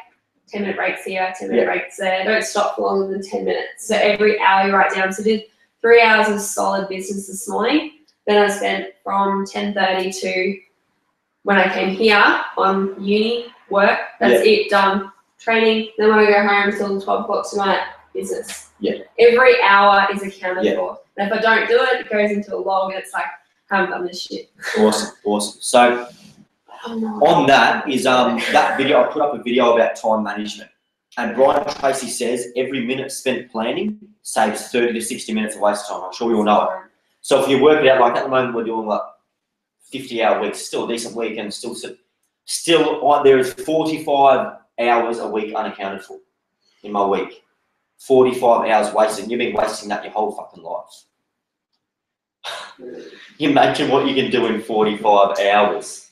10-minute breaks here, 10-minute breaks there. I don't stop for longer than 10 minutes. So every hour you write down. So I did 3 hours of solid business this morning. Then I spent from 10:30 to when I came here on uni work. That's it, done. Training. Then when I go home until 12 o'clock tonight, business. Every hour is accounted for. And if I don't do it, it goes into a log and it's like, I haven't done this shit. Awesome. So on that is that video, I put up a video about time management. And Brian Tracy says every minute spent planning saves 30 to 60 minutes of waste time. I'm sure we all know it. So if you work it out, like at the moment we're doing like 50-hour weeks, still a decent week, and still there is 45 hours a week unaccounted for in my week. 45 hours wasted. You've been wasting that your whole fucking life. Imagine what you can do in 45 hours.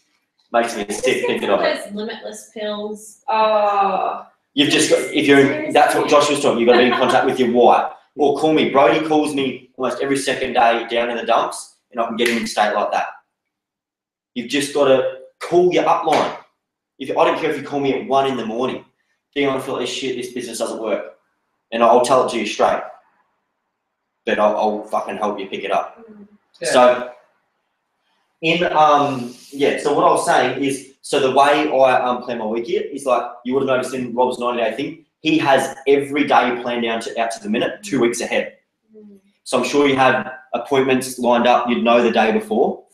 Makes me sick thinking of it. Those limitless pills. Oh. You've just got, that's what Josh was talking, you've got to be in contact with your wife. Or call me. Brody calls me almost every second day down in the dumps, and I can get him in state like that. You've just got to call your upline. I don't care if you call me at 1 in the morning. Dion, I feel like shit, this business doesn't work. And I'll tell it to you straight. But I'll fucking help you pick it up. Yeah. So, so what I was saying is, so the way I plan my week here is like, you would have noticed in Rob's 90-day thing, he has every day planned out to the minute, 2 weeks ahead. So I'm sure you have appointments lined up, you'd know the day before.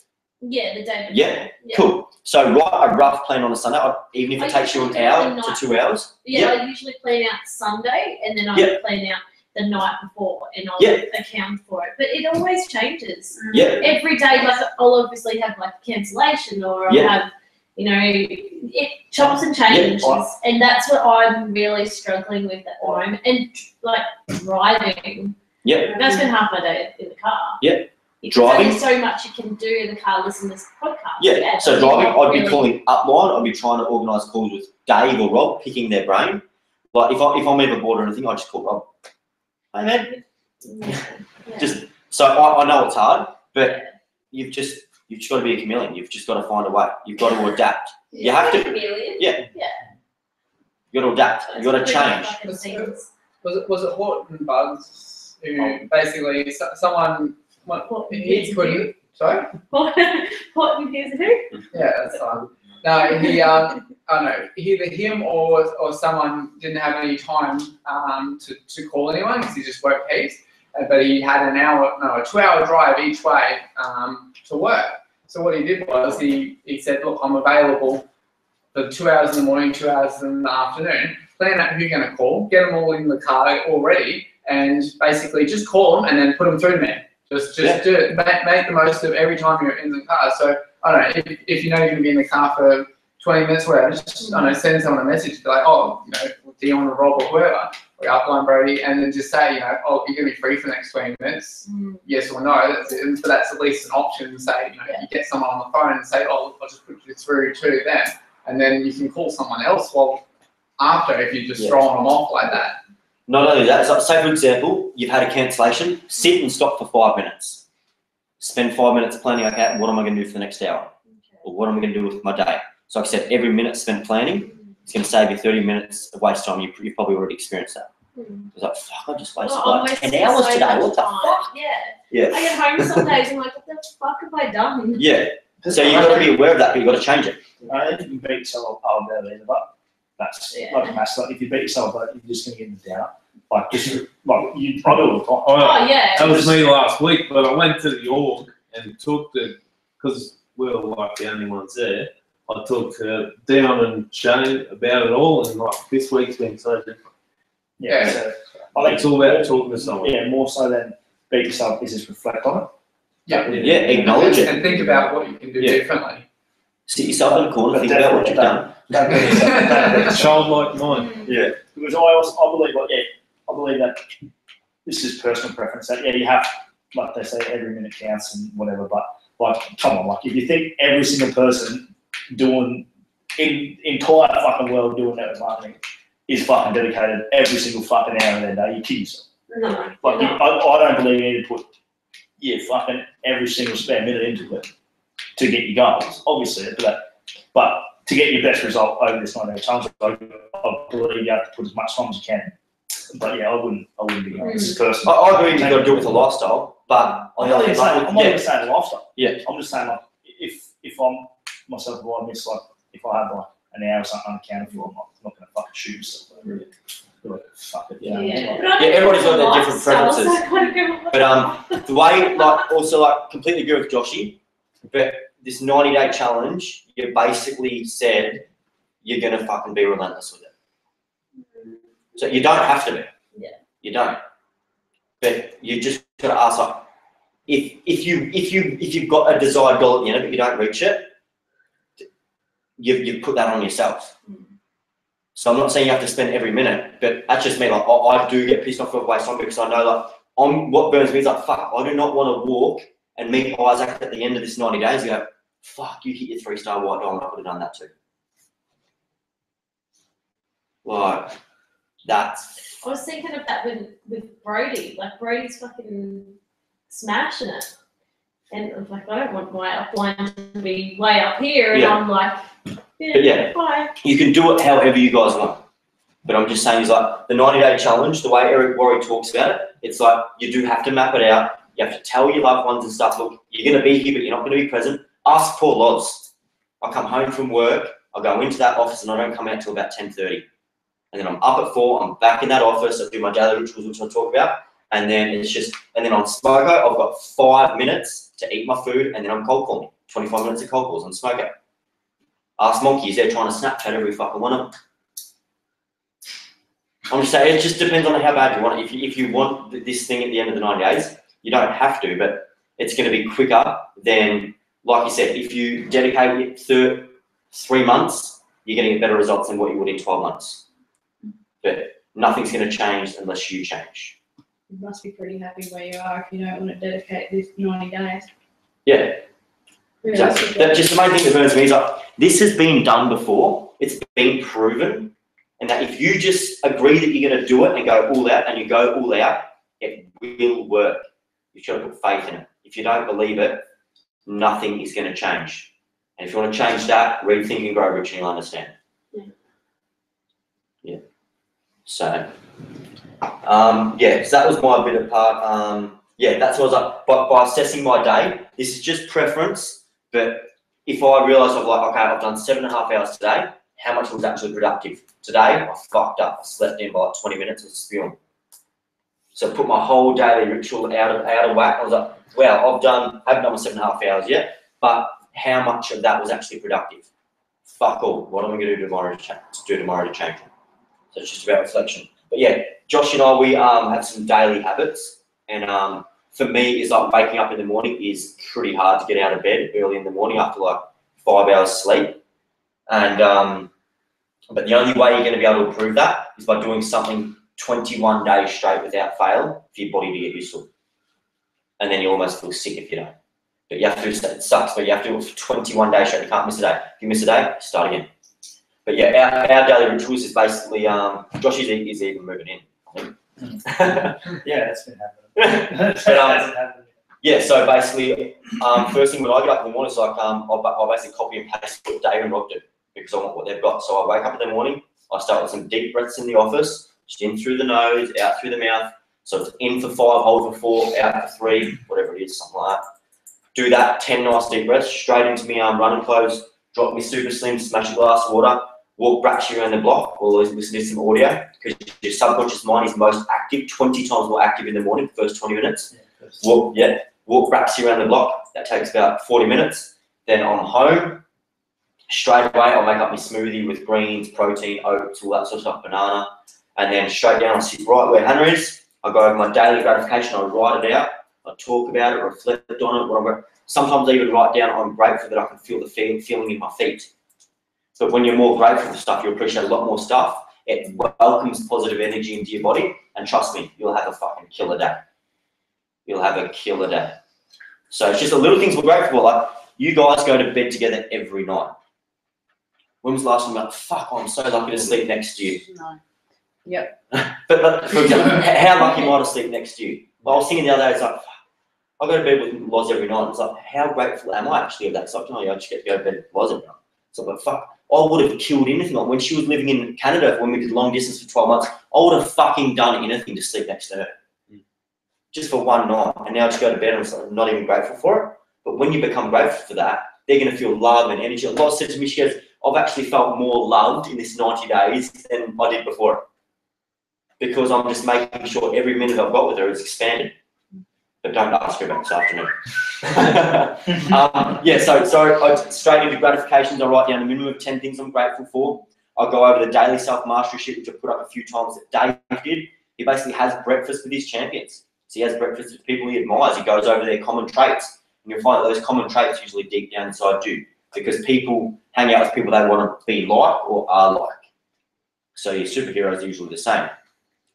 Yeah, the day before. Yeah, cool. So write a rough plan on a Sunday, even if it takes you an hour to 2 hours. Yeah, I usually plan out Sunday, and then I plan out the night before, and I'll account for it. But it always changes. Yeah. Every day, like I'll obviously have like a cancellation, or I'll have, it chops and changes, and that's what I'm really struggling with at the moment. And like driving. Yeah. I spend half my day in the car. Yeah. Driving. There's so much you can do in the car, listen to this podcast. Yeah. So driving, I'd be calling upline. I'd be trying to organise calls with Dave or Rob, picking their brain. Like if I'm ever bored or anything, I just call Rob. Hey man. Yeah. Just so I know it's hard, but you've just got to be a chameleon. You've just got to find a way. You've got to adapt. You have to. Chameleon. Yeah. Yeah. You got to adapt. You got to It's change. pretty fucking things. Was it Horton Bugs who basically someone he couldn't. Sorry. What is who? Yeah, that's fine. No, he I don't know, either him or someone didn't have any time to call anyone because he just worked heaps. But he had a 2-hour drive each way to work. So what he did was he said, look, I'm available for 2 hours in the morning, 2 hours in the afternoon. Plan out who you're going to call, get them all in the car already, and basically just call them and then put them through to me. Just do it. Make the most of every time you're in the car. So I don't know if you know you're going to be in the car for 20 minutes, whatever. Just I don't know, send someone a message like, oh, Dion or Rob or whoever, or upline Brody, and then just say, oh, you're going to be free for the next 20 minutes, yes or no. But that's at least an option. Say, you get someone on the phone and say, oh, I'll just put you through to them, and then you can call someone else after if you're just throwing them off like that. Not only that, so say for example, you've had a cancellation, sit and stop for 5 minutes. Spend 5 minutes planning, okay, what am I going to do for the next hour? Or what am I going to do with my day? So like I said, every minute spent planning, it's going to save you 30 minutes of waste time. You've probably already experienced that. It's like, fuck, I just wasted like 10 hours today. What the fuck? Yeah. I get home some days and I'm like, what the fuck have I done? Yeah. So you've got to be aware of that, but you've got to change it. I don't think you can beat yourself up about it either, but that's like a mass. Like if you beat yourself up, you're just going to get in the downer. Like just like you, I do all the time. Oh yeah. That was me last week, but I went to the org and talked to, because we were like the only ones there. I talked to Dion and Shane about it all, and like this week's been so different. Yeah. So I think It's all about talking to someone. yeah, more so than beat yourself is just reflect on it. Yeah, acknowledge it. And think about what you can do differently. Sit yourself in a corner, think about what you've done. Don't beat yourself. Childlike mind. Yeah. Because I believe I believe that this is personal preference. That you have, like they say, every minute counts and whatever. But like, come on, like if you think every single person doing in entire fucking world doing network marketing is fucking dedicated every single fucking hour of their day, you kid yourself. No. Like I don't believe you need to put fucking every single spare minute into it to get your goals, obviously. But to get your best result over this 90-day challenge, I believe you have to put as much time as you can. But yeah, I wouldn't be going. This is personal. I agree you've got to do it with a lifestyle, but I'm not even saying lifestyle. Yeah. I'm just saying like if I'm myself, if I miss like if I have like an hour or something unaccounted for, I'm not going to fucking shoot stuff. Like, fuck it. Yeah. Everybody's got their different preferences. But the way, like, also like completely agree with Joshy. But this 90-day challenge, you basically said you're gonna fucking be relentless with it. So you don't have to be. Yeah. You don't. But you just gotta ask like, if you've got a desired goal at the end of it, but you don't reach it, you put that on yourself. So I'm not saying you have to spend every minute, but that's just me. Like I do get pissed off with waste time because I know like what burns me is like fuck. I do not want to walk and meet Isaac at the end of this 90 days and go, fuck, you hit your 3-star white diamond. I could have done that too. Like that's. I was thinking of that with Brody. Like Brody's fucking smashing it, and I was like, I don't want my upline to be way up here, and I'm like, bye. You can do it however you guys want. But I'm just saying, is like the 90-day challenge, the way Eric Worre talks about it, it's like you do have to map it out. You have to tell your loved ones and stuff, look, you're going to be here, but you're not going to be present. Ask poor Loz. I come home from work, I go into that office and I don't come out till about 10:30. And then I'm up at 4, I'm back in that office, I do my daily rituals, which I'll talk about. And then and then on Smoko, I've got 5 minutes to eat my food and then I'm cold calling. 25 minutes of cold calls on Smoko. Ask Monkeys, they're trying to Snapchat every fucking one of them. I'm just saying, it just depends on how bad you want it. If you want this thing at the end of the 90 days, you don't have to, but it's going to be quicker than, like you said, if you dedicate it 3 months, you're going to get better results than what you would in 12 months. But nothing's going to change unless you change. You must be pretty happy where you are if you don't want to dedicate this 90 days. Yeah. Exactly. Just the main thing that burns me is like, this has been done before. It's been proven. And that if you just agree that you're going to do it and go all out, and you go all out, it will work. You've got to put faith in it. If you don't believe it, nothing is going to change. And if you want to change that, read Think and Grow Rich and you'll understand. Yeah. So, yeah, so that was my bit of part. Yeah, that's what I was like, by assessing my day, this is just preference, but if I realise I've I've done 7.5 hours today, how much was actually productive? Today, I fucked up. I slept in by like 20 minutes of spewing. So I put my whole daily ritual out of whack. I was like, wow, I haven't done my 7.5 hours yet, but how much of that was actually productive? Fuck all. What am I going to do tomorrow to change it? So it's just about reflection. But yeah, Josh and I, we have some daily habits, and for me, it's like waking up in the morning is pretty hard to get out of bed early in the morning after like 5 hours sleep. And but the only way you're going to be able to improve that is by doing something 21 days straight without fail for your body to get used to it. And then you almost feel sick if you don't. But you have to do it. It sucks, but you have to do it for 21 days straight. You can't miss a day. If you miss a day, start again. But yeah, our daily rituals is basically Josh is even moving in, I think. Yeah, that's been happening. But, yeah, so basically, first thing when I get up in the morning, it's like I'll basically copy and paste what Dave and Rob do because I want what they've got. So I wake up in the morning, I start with some deep breaths in the office, just in through the nose, out through the mouth. So it's in for 5, hold for 4, out for 3, whatever it is, something like that. Do that 10 nice deep breaths, straight into me running clothes, drop me super slim, smash a glass of water, walk back around the block, or listen to some audio because your subconscious mind is most active, 20 times more active in the morning, the first 20 minutes. Walk back around the block. That takes about 40 minutes. Then I'm home. Straight away, I'll make up my smoothie with greens, protein, oats, all that sort of stuff, banana. And then straight down, I'll sit right where Hannah is. I go over my daily gratification. I write it out. I talk about it, reflect on it. Sometimes I even write down, I'm grateful that I can feel the feeling in my feet. But when you're more grateful for stuff, you appreciate a lot more stuff. It welcomes positive energy into your body. And trust me, you'll have a fucking killer day. You'll have a killer day. So it's just the little things we're grateful for. Like, you guys go to bed together every night. When was the last time you were like, fuck, I'm so lucky to sleep next to you? No. Yep. but for example, how lucky am I to sleep next to you? Well, I was thinking the other day, it's like, fuck, I go to bed with Loz every night. It's like, how grateful am I actually of that? It's like, no, I just get to go to bed with Loz every night. So I'm like, fuck, I would have killed anything. Like when she was living in Canada, when we did long distance for 12 months, I would have fucking done anything to sleep next to her. Just for one night, and now just go to bed and I'm not even grateful for it. But when you become grateful for that, they're going to feel love and energy. Loz said to me, she goes, I've actually felt more loved in this 90 days than I did before. Because I'm just making sure every minute I've got with her is expanded. But don't ask her about this afternoon. Yeah, so I straight into gratifications. I write down a minimum of 10 things I'm grateful for. I'll go over the daily self-mastery shit, which I put up a few times that Dave did. He basically has breakfast with his champions. So he has breakfast with people he admires. He goes over their common traits. And you'll find that those common traits usually deep down inside you. Because people hang out with people they want to be like or are like. So your superheroes are usually the same.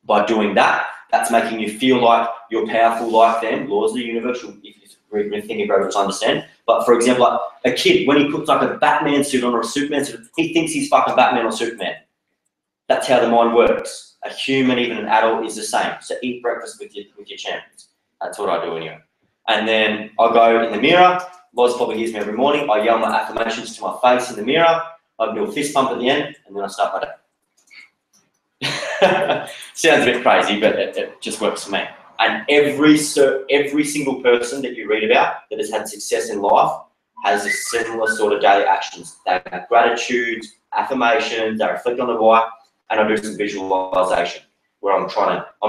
By doing that, that's making you feel like you're powerful like them. Laws of the universe, if you read Think and Grow Rich, understand. But for example, like a kid, when he puts like a Batman suit on or a Superman suit, he thinks he's fucking Batman or Superman. That's how the mind works. A human, even an adult, is the same. So eat breakfast with your champions. That's what I do anyway. And then I go in the mirror. Loz probably hears me every morning. I yell my affirmations to my face in the mirror. I do a fist pump at the end, and then I start my day. Sounds a bit crazy, but it just works for me. And every single person that you read about that has had success in life has a similar sort of daily actions. They have gratitudes, affirmations, they reflect on the why, and I do some visualization where I'm not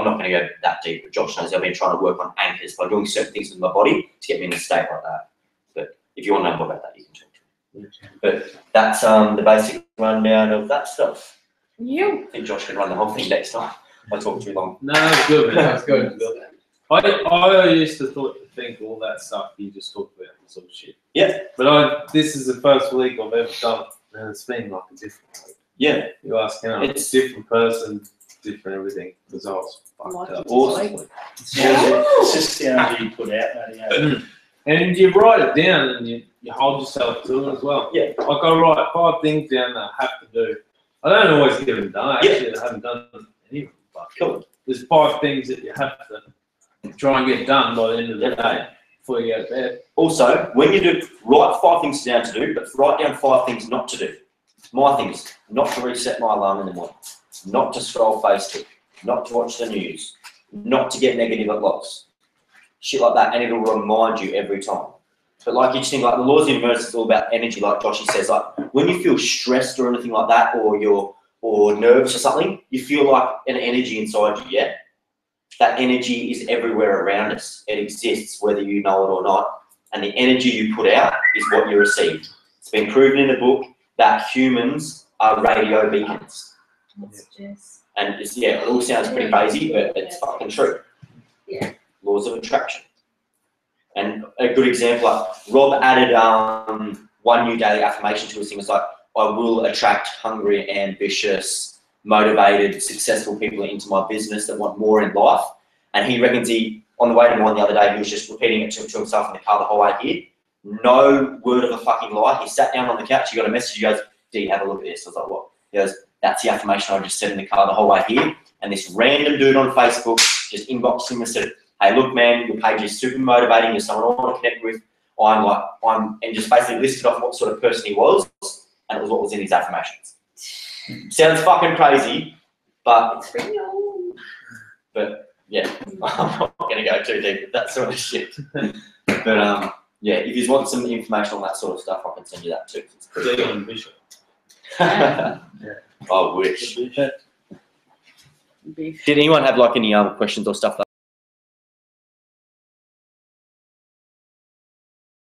going to go that deep, but Josh knows I've been trying to work on anchors by doing certain things with my body to get me in a state like that. But if you want to know more about that, you can talk to me. But that's the basic rundown of that stuff. I think Josh can run the whole thing next time. I talk too long. No, it's good, man. That's good. I used to think all that stuff you just talked about was all shit. Yeah. But this is the first week I've ever done it, and it's been like a different week. Yeah. You ask him, it's different person, different everything. Because I was fucked up. Awesome. It's just the energy you put out, Matty. And you write it down and you hold yourself to it as well. Yeah. Like I write 5 things down that I have to do I don't always get them done. Yeah. Actually, I haven't done any of them. But Cool. there's 5 things that you have to try and get done by the end of the day before you go to bed. Also, when you do, write 5 things down to do, but write down 5 things not to do. My thing is not to reset my alarm in the morning, not to scroll Facebook, not to watch the news, not to get negative at lots. Shit like that, and it'll remind you every time. But like you just think like the laws of the universe is all about energy, like Joshy says, like when you feel stressed or anything like that, or nervous or something, you feel like an energy inside you, yeah? That energy is everywhere around us. It exists whether you know it or not. And the energy you put out is what you receive. It's been proven in a book that humans are radio beacons. And it's, yeah, it all sounds pretty crazy, but it's fucking true. Yeah. Laws of attraction. And a good example, like Rob added one new daily affirmation to his thing. It's like, I will attract hungry, ambitious, motivated, successful people into my business that want more in life. And he reckons on the way to mine the other day, he was just repeating it to himself in the car the whole way here. No word of a fucking lie. He sat down on the couch, he got a message, he goes, D, have a look at this. I was like, what? He goes, that's the affirmation I just said in the car the whole way here. And this random dude on Facebook just inboxed him and said, hey, look, man, your page is super motivating. You're someone I want to connect with. And just basically listed off what sort of person he was, and it was what was in his affirmations. Sounds fucking crazy, but yeah, I'm not going to go too deep with that sort of shit. But yeah, if you want some information on that sort of stuff, I can send you that too. It's pretty Deal cool. and Bishop. I wish. Beef. Did anyone have like any other questions or stuff?